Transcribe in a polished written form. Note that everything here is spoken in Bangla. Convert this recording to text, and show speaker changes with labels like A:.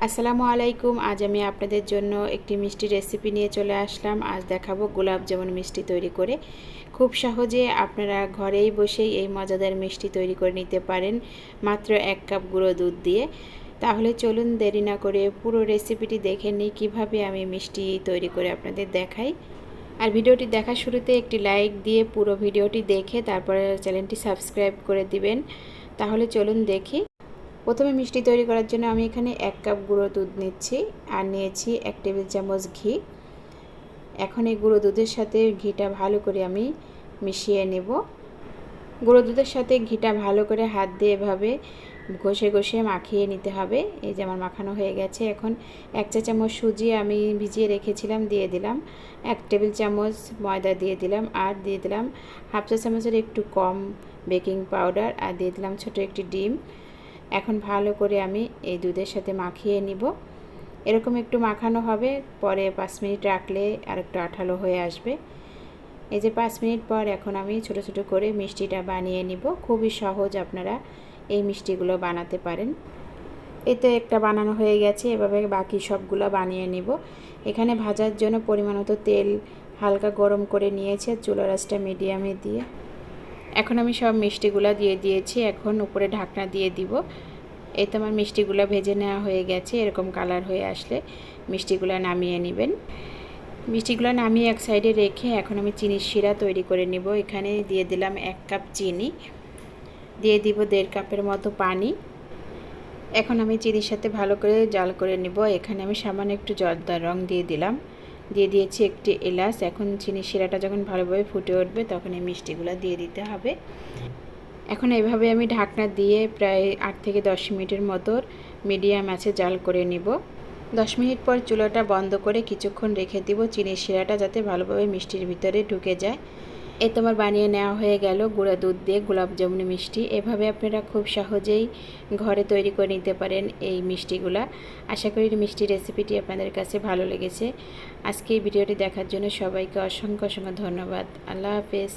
A: আসসালামু আলাইকুম। আজ আমি আপনাদের জন্য একটি মিষ্টি রেসিপি নিয়ে চলে আসলাম। আজ দেখাবো গোলাপ জামুন মিষ্টি তৈরি করে। খুব সহজে আপনারা ঘরেই বসেই এই মজাদার মিষ্টি তৈরি করে নিতে পারেন মাত্র 1 কাপ গুঁড়ো দুধ দিয়ে। তাহলে চলুন দেরি না করে পুরো রেসিপিটি দেখে নিই কীভাবে আমি মিষ্টি তৈরি করে আপনাদের দেখাই। আর ভিডিওটি দেখার শুরুতে একটি লাইক দিয়ে পুরো ভিডিওটি দেখে তারপরে চ্যানেলটি সাবস্ক্রাইব করে দিবেন। তাহলে চলুন দেখি। প্রথমে মিষ্টি তৈরি করার জন্য আমি এখানে 1 কাপ গুঁড়ো দুধ নিচ্ছি আর নিয়েছি 1 টেবিল চামচ ঘি। এখন এই গুঁড়ো দুধের সাথে ঘিটা ভালো করে আমি মিশিয়ে নেব। গুঁড়ো দুধের সাথে ঘিটা ভালো করে হাত দিয়ে এভাবে ঘষে ঘষে মাখিয়ে নিতে হবে। এই যে আমার মাখানো হয়ে গেছে। এখন 1 চা চামচ সুজি আমি ভিজিয়ে রেখেছিলাম দিয়ে দিলাম, 1 টেবিল চামচ ময়দা দিয়ে দিলাম, আর দিয়ে দিলাম হাফ চা চামচের একটু কম বেকিং পাউডার, আর দিয়ে দিলাম ছোট একটি ডিম। এখন ভালো করে আমি এই দুধের সাথে মাখিয়ে নিব। এরকম একটু মাখানো হবে, পরে 5 মিনিট রাখলে আরেকটু আঠালো হয়ে আসবে। এই যে 5 মিনিট পর এখন আমি ছোট ছোট করে মিষ্টিটা বানিয়ে নিব। খুবই সহজ, আপনারা এই মিষ্টিগুলো বানাতে পারেন। এতে একটা বানানো হয়ে গেছে, এভাবে বাকি সবগুলো বানিয়ে নিব। এখানে ভাজার জন্য পরিমাণ মতো তেল হালকা গরম করে নিয়েছে, চুলার আঁচটা মিডিয়ামে দিয়ে। এখন আমি সব মিষ্টিগুলো দিয়ে দিয়েছি। এখন উপরে ঢাকনা দিয়ে দিব। এই তো আমার মিষ্টিগুলো ভেজে নেওয়া হয়ে গেছে। এরকম কালার হয়ে আসলে মিষ্টিগুলো নামিয়ে নেবেন। মিষ্টিগুলো নামিয়ে এক সাইডে রেখে এখন আমি চিনির শিরা তৈরি করে নেব। এখানে দিয়ে দিলাম 1 কাপ চিনি, দিয়ে দিব 1.5 কাপের মতো পানি। এখন আমি চিনির সাথে ভালো করে জাল করে নেব। এখানে আমি সামান্য একটু জর্দার রং দিয়ে দিলাম, দিয়ে দিয়েছি একটি এলাচ। এখন চিনির শিরাটা যখন ভালোভাবে ফুটে উঠবে তখন এই মিষ্টিগুলো দিয়ে দিতে হবে। এখন এইভাবে আমি ঢাকনা দিয়ে প্রায় 8 থেকে 10 মিনিটের মতো মিডিয়াম আঁচে জাল করে নিব। 10 মিনিট পর চুলাটা বন্ধ করে কিছুক্ষণ রেখে দিব চিনির শিরাটা যাতে ভালোভাবে মিষ্টির ভিতরে ঢুকে যায়। এই তোমার বানিয়ে নেওয়া হয়ে গেল গুঁড়া দুধ দিয়ে গোলাপ জামুন মিষ্টি। এভাবে আপনারা খুব সহজেই ঘরে তৈরি করে নিতে পারেন এই মিষ্টিগুলা। আশা করি মিষ্টি রেসিপিটি আপনাদের কাছে ভালো লেগেছে। আজকে এই ভিডিওটি দেখার জন্য সবাইকে অসংখ্য অসংখ্য ধন্যবাদ। আল্লাহ হাফেজ।